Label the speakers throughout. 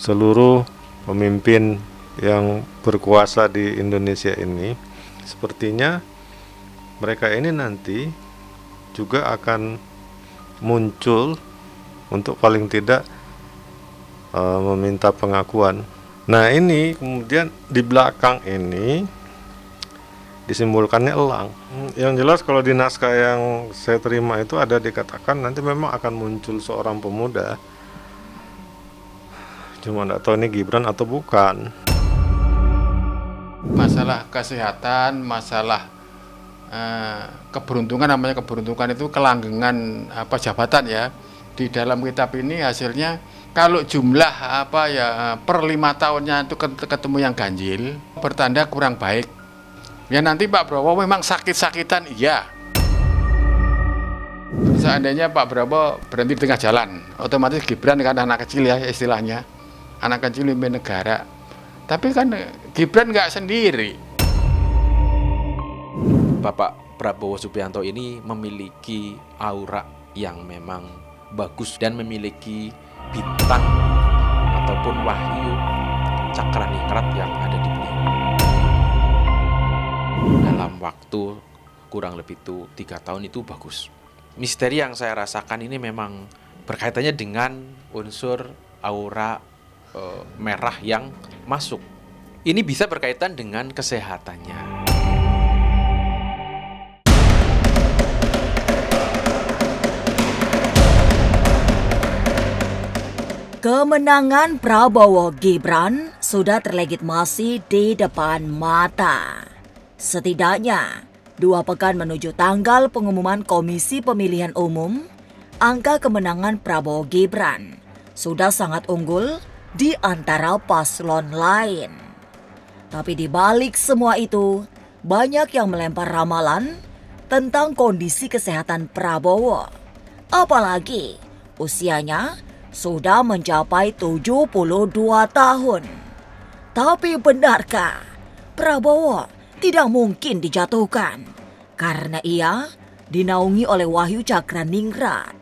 Speaker 1: seluruh pemimpin yang berkuasa di Indonesia ini, sepertinya mereka ini nanti juga akan muncul untuk paling tidak meminta pengakuan. Nah, ini kemudian di belakang ini disimpulkannya elang. Yang jelas kalau di naskah yang saya terima itu ada dikatakan nanti memang akan muncul seorang pemuda. Cuma nggak tahu ini Gibran atau bukan.
Speaker 2: Masalah kesehatan, masalah keberuntungan, namanya keberuntungan itu kelanggengan jabatan ya. Di dalam kitab ini hasilnya kalau jumlah per 5 tahunnya itu ketemu yang ganjil, bertanda kurang baik. Ya nanti Pak Prabowo memang sakit-sakitan, iya. Seandainya Pak Prabowo berhenti di tengah jalan, otomatis Gibran kan anak kecil ya istilahnya, anak kecil mimpin negara. Tapi kan Gibran nggak sendiri.
Speaker 3: Bapak Prabowo Subianto ini memiliki aura yang memang bagus dan memiliki bintang ataupun wahyu cakraningrat yang ada di beliau. Dalam waktu kurang lebih 3 tahun itu bagus. Misteri yang saya rasakan ini memang berkaitannya dengan unsur aura merah yang masuk. Ini bisa berkaitan dengan kesehatannya.
Speaker 4: Kemenangan Prabowo Gibran sudah terlegitimasi di depan mata. Setidaknya 2 pekan menuju tanggal pengumuman Komisi Pemilihan Umum, angka kemenangan Prabowo Gibran sudah sangat unggul di antara paslon lain. Tapi di balik semua itu, banyak yang melempar ramalan tentang kondisi kesehatan Prabowo. Apalagi usianya sudah mencapai 72 tahun. Tapi benarkah Prabowo tidak mungkin dijatuhkan karena ia dinaungi oleh wahyu cakraningrat?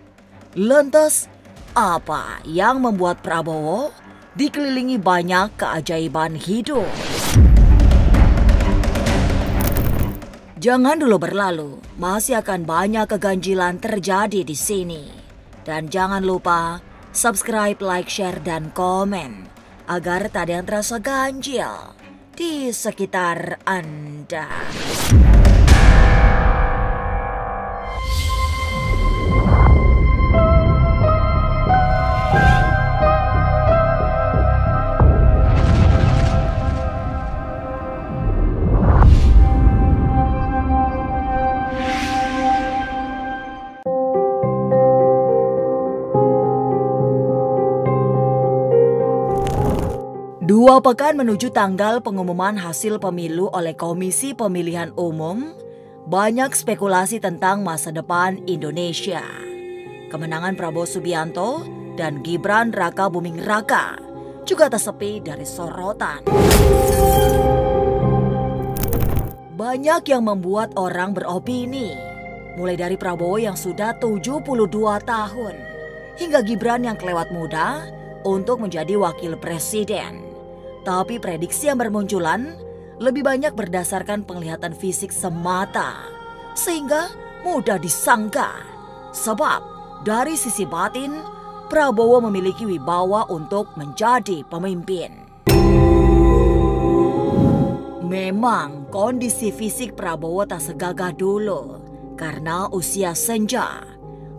Speaker 4: Lantas, apa yang membuat Prabowo dikelilingi banyak keajaiban hidup? Jangan dulu berlalu, masih akan banyak keganjilan terjadi di sini. Dan jangan lupa subscribe, like, share, dan komen agar tak ada yang terasa ganjil di sekitar Anda. Dua pekan menuju tanggal pengumuman hasil pemilu oleh Komisi Pemilihan Umum, banyak spekulasi tentang masa depan Indonesia. Kemenangan Prabowo Subianto dan Gibran Raka Buming Raka juga tak sepi dari sorotan. Banyak yang membuat orang beropini, mulai dari Prabowo yang sudah 72 tahun, hingga Gibran yang kelewat muda untuk menjadi wakil presiden. Tapi prediksi yang bermunculan lebih banyak berdasarkan penglihatan fisik semata, sehingga mudah disangka. Sebab dari sisi batin, Prabowo memiliki wibawa untuk menjadi pemimpin. Memang kondisi fisik Prabowo tak segagah dulu karena usia senja.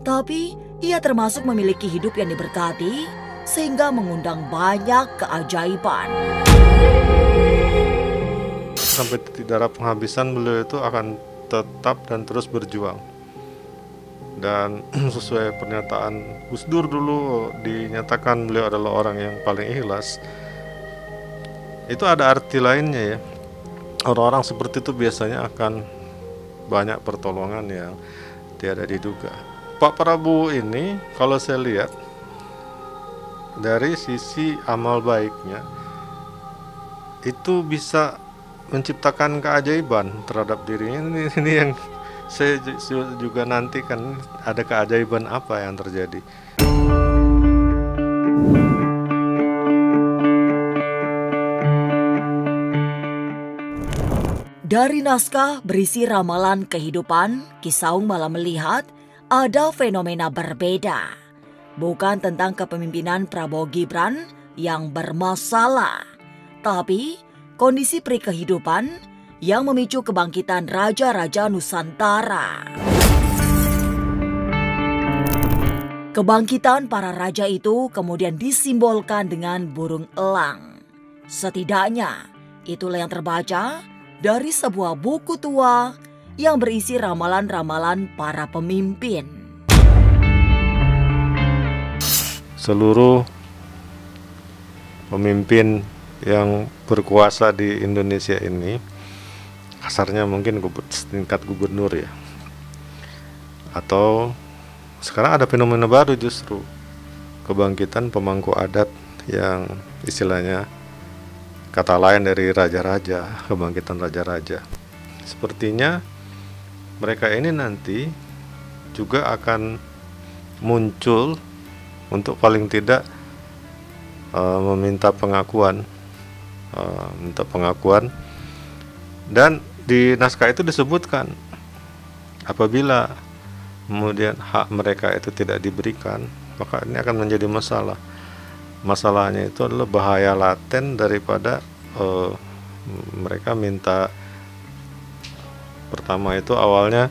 Speaker 4: Tapi ia termasuk memiliki hidup yang diberkati sehingga mengundang banyak keajaiban.
Speaker 1: Sampai titik darah penghabisan beliau itu akan tetap dan terus berjuang. Dan sesuai pernyataan Gus Dur dulu, dinyatakan beliau adalah orang yang paling ikhlas. Itu ada arti lainnya ya. Orang-orang seperti itu biasanya akan banyak pertolongan yang tiada diduga. Pak Prabowo ini kalau saya lihat dari sisi amal baiknya itu bisa menciptakan keajaiban terhadap dirinya. Ini yang saya juga nantikan, ada keajaiban apa yang terjadi.
Speaker 4: Dari naskah berisi ramalan kehidupan, Ki Saung malah melihat ada fenomena berbeda. Bukan tentang kepemimpinan Prabowo Gibran yang bermasalah, tapi kondisi kehidupan yang memicu kebangkitan raja-raja Nusantara. Kebangkitan para raja itu kemudian disimbolkan dengan burung elang. Setidaknya itulah yang terbaca dari sebuah buku tua yang berisi ramalan-ramalan para pemimpin.
Speaker 1: Seluruh pemimpin yang berkuasa di Indonesia ini, kasarnya mungkin tingkat gubernur ya, atau sekarang ada fenomena baru justru, kebangkitan pemangku adat yang istilahnya kata lain dari raja-raja, kebangkitan raja-raja. Sepertinya mereka ini nanti juga akan muncul untuk paling tidak meminta pengakuan, dan di naskah itu disebutkan apabila kemudian hak mereka itu tidak diberikan, maka ini akan menjadi masalah. Masalahnya itu adalah bahaya laten daripada mereka minta, pertama itu awalnya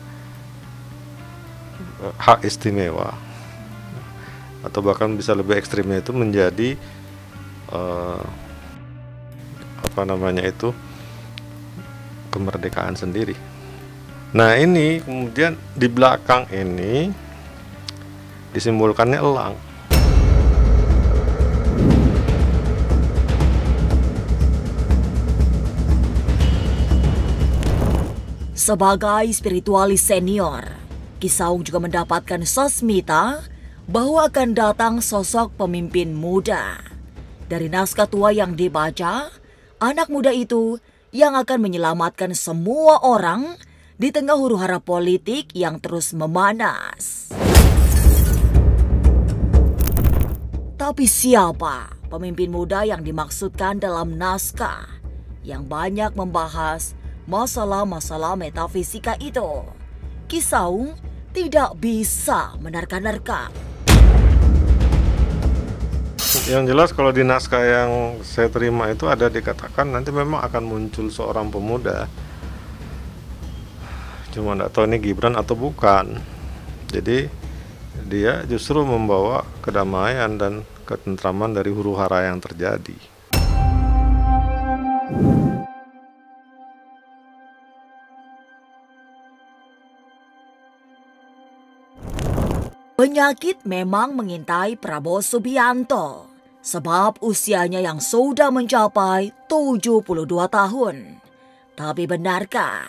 Speaker 1: hak istimewa, atau bahkan bisa lebih ekstrimnya itu menjadi kemerdekaan sendiri. Nah ini kemudian di belakang ini disimbolkannya elang.
Speaker 4: Sebagai spiritualis senior, Ki Saung juga mendapatkan sasmita bahwa akan datang sosok pemimpin muda. Dari naskah tua yang dibaca, anak muda itu yang akan menyelamatkan semua orang di tengah huru-hara politik yang terus memanas. Tapi siapa pemimpin muda yang dimaksudkan dalam naskah yang banyak membahas masalah-masalah metafisika itu? Ki Saung tidak bisa menerka-nerka.
Speaker 1: Yang jelas kalau di naskah yang saya terima itu ada dikatakan nanti memang akan muncul seorang pemuda. Cuma tidak tahu ini Gibran atau bukan. Jadi dia justru membawa kedamaian dan ketentraman dari huru-hara yang terjadi.
Speaker 4: Penyakit memang mengintai Prabowo Subianto sebab usianya yang sudah mencapai 72 tahun. Tapi benarkah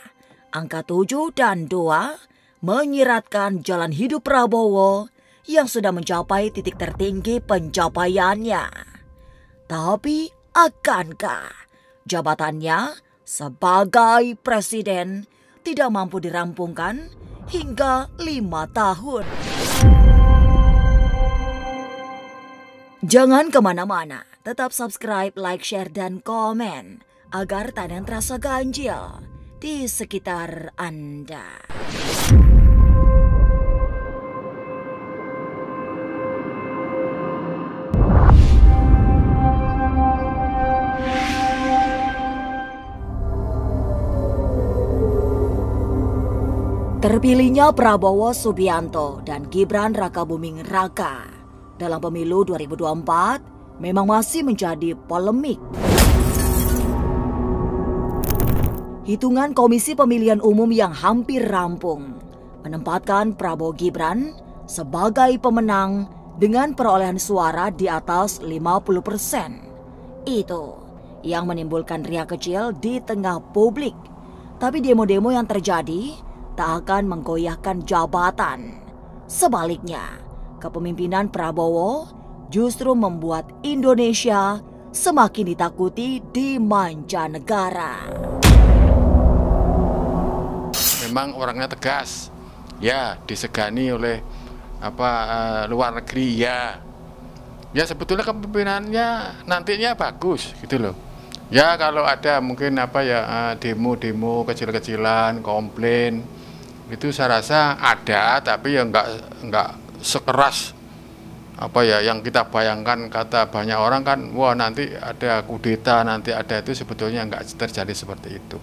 Speaker 4: angka 7 dan 2 menyiratkan jalan hidup Prabowo yang sudah mencapai titik tertinggi pencapaiannya? Tapi akankah jabatannya sebagai presiden tidak mampu dirampungkan hingga 5 tahun? Jangan kemana-mana, tetap subscribe, like, share, dan komen agar tak ada yang terasa ganjil di sekitar Anda. Terpilihnya Prabowo Subianto dan Gibran Rakabuming Raka dalam pemilu 2024 memang masih menjadi polemik. Hitungan Komisi Pemilihan Umum yang hampir rampung menempatkan Prabowo Gibran sebagai pemenang dengan perolehan suara di atas 50%. Itu yang menimbulkan riak kecil di tengah publik. Tapi demo-demo yang terjadi tak akan menggoyahkan jabatan. Sebaliknya, kepemimpinan Prabowo justru membuat Indonesia semakin ditakuti di mancanegara.
Speaker 2: Memang orangnya tegas, ya disegani oleh luar negeri, ya sebetulnya kepemimpinannya nantinya bagus gitu loh. Ya kalau ada mungkin demo-demo kecil-kecilan, komplain, itu saya rasa ada, tapi ya nggak sekeras yang kita bayangkan. Kata banyak orang kan, wah nanti ada kudeta, nanti ada, itu sebetulnya nggak terjadi seperti itu.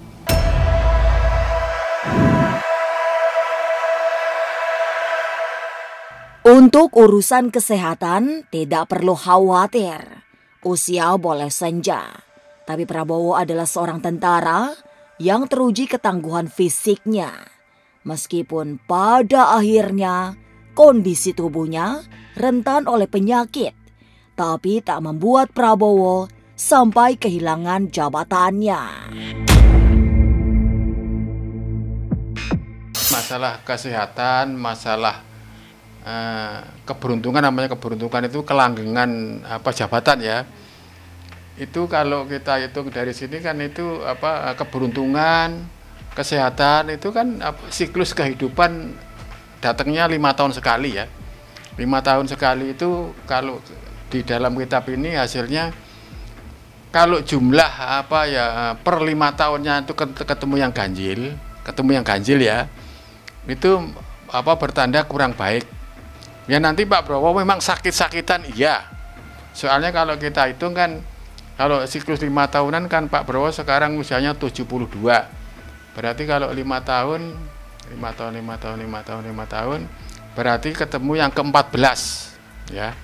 Speaker 4: Untuk urusan kesehatan tidak perlu khawatir. Usia boleh senja. Tapi Prabowo adalah seorang tentara yang teruji ketangguhan fisiknya. Meskipun pada akhirnya kondisi tubuhnya rentan oleh penyakit, tapi tak membuat Prabowo sampai kehilangan jabatannya.
Speaker 2: Masalah kesehatan, masalah keberuntungan, namanya keberuntungan itu kelanggengan jabatan ya. Itu kalau kita hitung dari sini kan itu keberuntungan, kesehatan itu kan siklus kehidupan datangnya 5 tahun sekali ya. 5 tahun sekali itu kalau di dalam kitab ini hasilnya kalau jumlah per 5 tahunnya itu ketemu yang ganjil ya. Itu bertanda kurang baik. Ya nanti Pak Prabowo memang sakit-sakitan iya. Soalnya kalau kita hitung kan, kalau siklus 5 tahunan kan Pak Prabowo sekarang usianya 72. Berarti kalau 5 tahun, berarti ketemu yang ke-14 ya.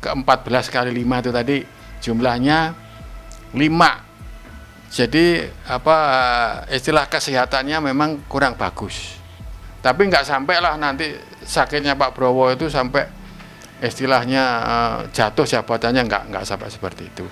Speaker 2: Ke-14 kali 5 itu tadi jumlahnya 5. Jadi istilah kesehatannya memang kurang bagus. Tapi nggak sampai lah nanti sakitnya Pak Prabowo itu sampai istilahnya jatuh jabatannya, nggak sampai seperti itu.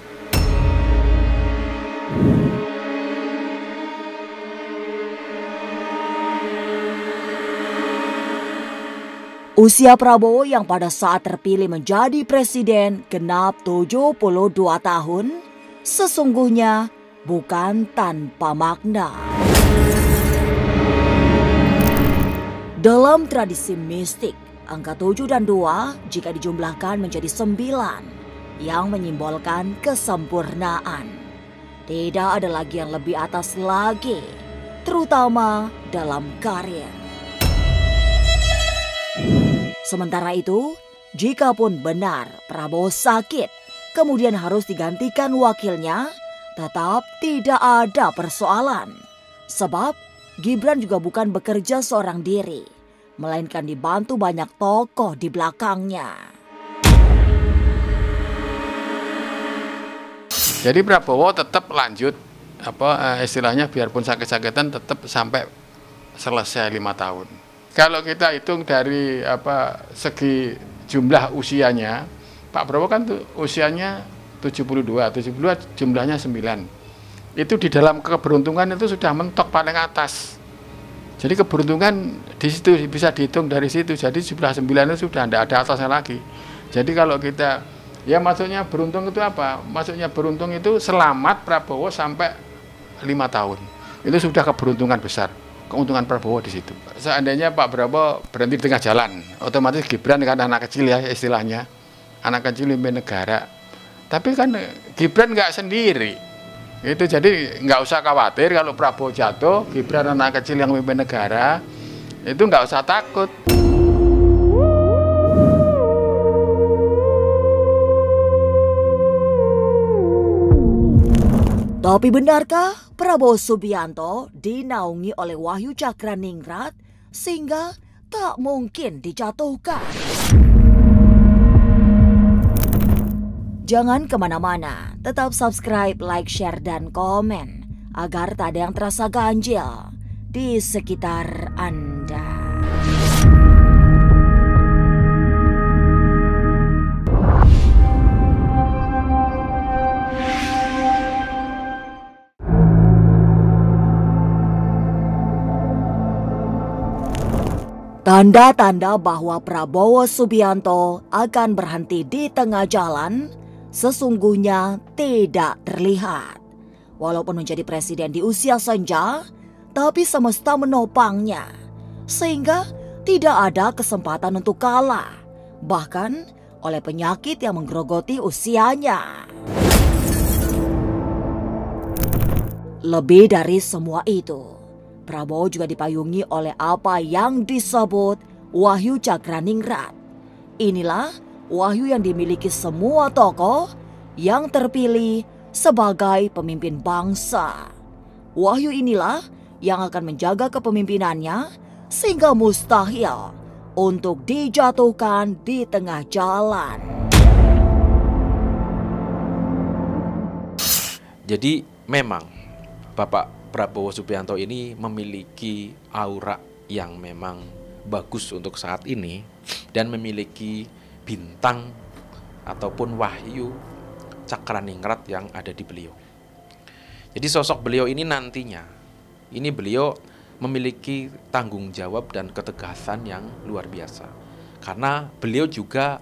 Speaker 4: Usia Prabowo yang pada saat terpilih menjadi presiden genap 72 tahun sesungguhnya bukan tanpa makna. Dalam tradisi mistik, angka 7 dan 2 jika dijumlahkan menjadi 9 yang menyimbolkan kesempurnaan. Tidak ada lagi yang lebih atas lagi, terutama dalam karir. Sementara itu, jikapun benar Prabowo sakit, kemudian harus digantikan wakilnya, tetap tidak ada persoalan. Sebab Gibran juga bukan bekerja seorang diri, melainkan dibantu banyak tokoh di belakangnya.
Speaker 2: Jadi Prabowo tetap lanjut istilahnya biarpun sakit-sakitan tetap sampai selesai 5 tahun. Kalau kita hitung dari segi jumlah usianya, Pak Prabowo kan usianya 72 jumlahnya 9. Itu di dalam keberuntungan itu sudah mentok paling atas. Jadi keberuntungan di situ bisa dihitung dari situ. Jadi jumlah 9 itu sudah tidak ada atasnya lagi. Jadi kalau kita, ya maksudnya beruntung itu apa? Maksudnya beruntung itu selamat Prabowo sampai 5 tahun. Itu sudah keberuntungan besar. Keuntungan Prabowo di situ. Seandainya Pak Prabowo berhenti di tengah jalan, otomatis Gibran kan anak kecil ya istilahnya. Anak kecil mimpin negara. Tapi kan Gibran nggak sendiri. Itu jadi nggak usah khawatir kalau Prabowo jatuh, Gibran anak kecil yang memimpin negara, itu nggak usah takut.
Speaker 4: Tapi benarkah Prabowo Subianto dinaungi oleh Wahyu Cakraningrat sehingga tak mungkin dijatuhkan? Jangan kemana-mana, tetap subscribe, like, share, dan komen agar tak ada yang terasa ganjil di sekitar Anda. Tanda-tanda bahwa Prabowo Subianto akan berhenti di tengah jalan sesungguhnya tidak terlihat. Walaupun menjadi presiden di usia senja, tapi semesta menopangnya. Sehingga tidak ada kesempatan untuk kalah. Bahkan oleh penyakit yang menggerogoti usianya. Lebih dari semua itu, Prabowo juga dipayungi oleh apa yang disebut Wahyu Cakraningrat. Inilah wahyu yang dimiliki semua tokoh yang terpilih sebagai pemimpin bangsa. Wahyu inilah yang akan menjaga kepemimpinannya sehingga mustahil untuk dijatuhkan di tengah jalan.
Speaker 3: Jadi memang Bapak Prabowo Subianto ini memiliki aura yang memang bagus untuk saat ini dan memiliki bintang ataupun wahyu Cakraningrat yang ada di beliau. Jadi sosok beliau ini nantinya, ini beliau memiliki tanggung jawab dan ketegasan yang luar biasa. Karena beliau juga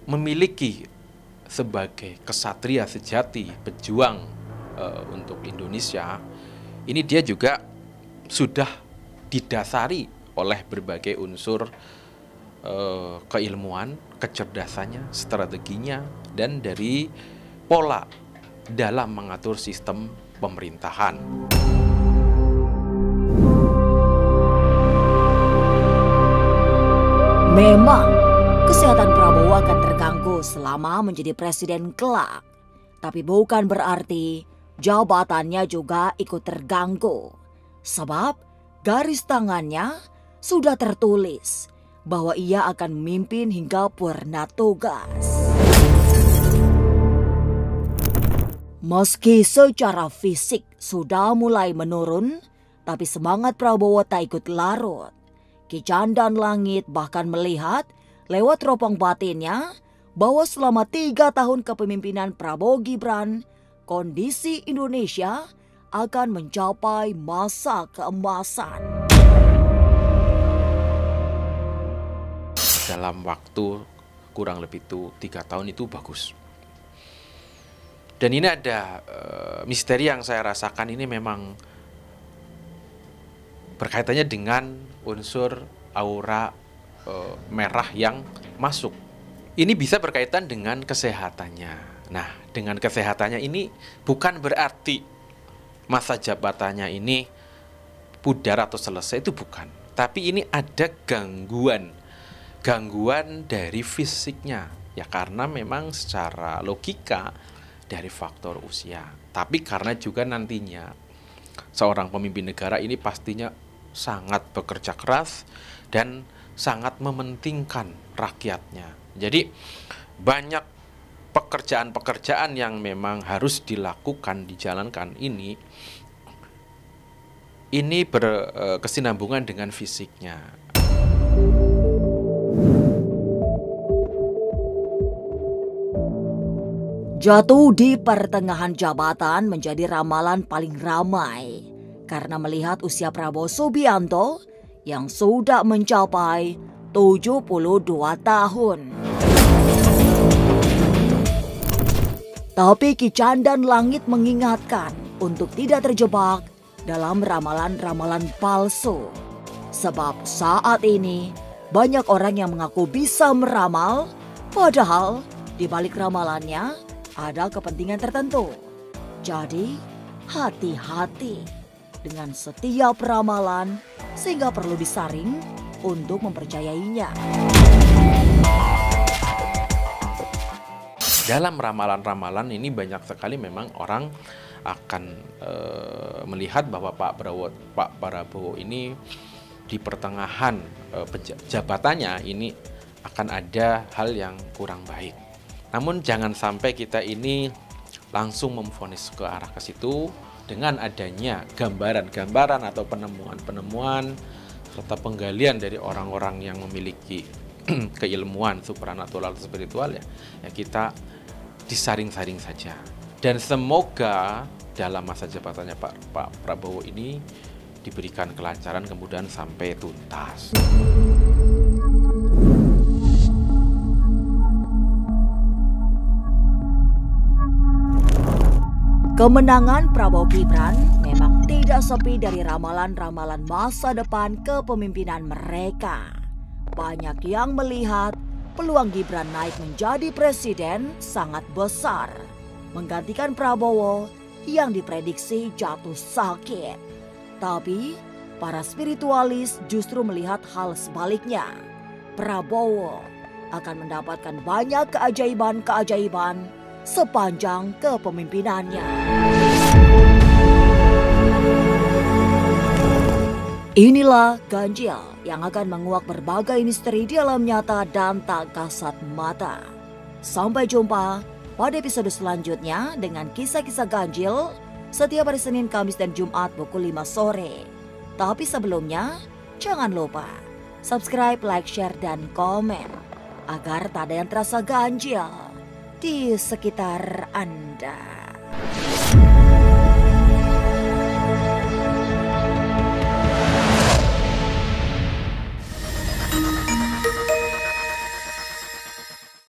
Speaker 3: memiliki sebagai kesatria sejati, pejuang untuk Indonesia, ini dia juga sudah didasari oleh berbagai unsur keilmuan, kecerdasannya, strateginya, dan dari pola dalam mengatur sistem pemerintahan.
Speaker 4: Memang kesehatan Prabowo akan terganggu selama menjadi presiden kelak. Tapi bukan berarti jabatannya juga ikut terganggu. Sebab garis tangannya sudah tertulis bahwa ia akan memimpin hingga purna tugas. Meski secara fisik sudah mulai menurun, tapi semangat Prabowo tak ikut larut. Ki Candan Langit bahkan melihat lewat teropong batinnya bahwa selama 3 tahun kepemimpinan Prabowo Gibran, kondisi Indonesia akan mencapai masa keemasan.
Speaker 3: Dalam waktu kurang lebih 3 tahun itu bagus. Dan ini ada misteri yang saya rasakan ini memang berkaitannya dengan unsur aura merah yang masuk. Ini bisa berkaitan dengan kesehatannya. Nah, dengan kesehatannya ini bukan berarti masa jabatannya ini pudar atau selesai, itu bukan. Tapi ini ada gangguan dari fisiknya. Ya karena memang secara logika dari faktor usia. Tapi karena juga nantinya seorang pemimpin negara ini pastinya sangat bekerja keras dan sangat mementingkan rakyatnya. Jadi banyak pekerjaan-pekerjaan yang memang harus dilakukan, dijalankan ini berkesinambungan dengan fisiknya.
Speaker 4: Jatuh di pertengahan jabatan menjadi ramalan paling ramai karena melihat usia Prabowo Subianto yang sudah mencapai 72 tahun. Tapi Ki Candan Langit mengingatkan untuk tidak terjebak dalam ramalan-ramalan palsu. Sebab saat ini banyak orang yang mengaku bisa meramal, padahal di balik ramalannya ada kepentingan tertentu. Jadi, hati-hati dengan setiap ramalan sehingga perlu disaring untuk mempercayainya.
Speaker 3: Dalam ramalan-ramalan ini banyak sekali memang orang akan melihat bahwa Pak Prabowo ini di pertengahan jabatannya ini akan ada hal yang kurang baik. Namun jangan sampai kita ini langsung memvonis ke arah ke situ dengan adanya gambaran-gambaran atau penemuan-penemuan serta penggalian dari orang-orang yang memiliki keilmuan supranatural atau spiritual ya kita disaring-saring saja. Dan semoga dalam masa jabatannya Pak Prabowo ini diberikan kelancaran kemudian sampai tuntas.
Speaker 4: Kemenangan Prabowo Gibran memang tidak sepi dari ramalan-ramalan masa depan kepemimpinan mereka. Banyak yang melihat peluang Gibran naik menjadi presiden sangat besar, menggantikan Prabowo yang diprediksi jatuh sakit. Tapi para spiritualis justru melihat hal sebaliknya. Prabowo akan mendapatkan banyak keajaiban-keajaiban sepanjang kepemimpinannya. Inilah ganjil yang akan menguak berbagai misteri di alam nyata dan tak kasat mata. Sampai jumpa pada episode selanjutnya dengan kisah-kisah ganjil setiap hari Senin, Kamis, dan Jumat pukul 5 sore. Tapi sebelumnya, jangan lupa subscribe, like, share, dan komen agar tak ada yang terasa ganjil di sekitar Anda.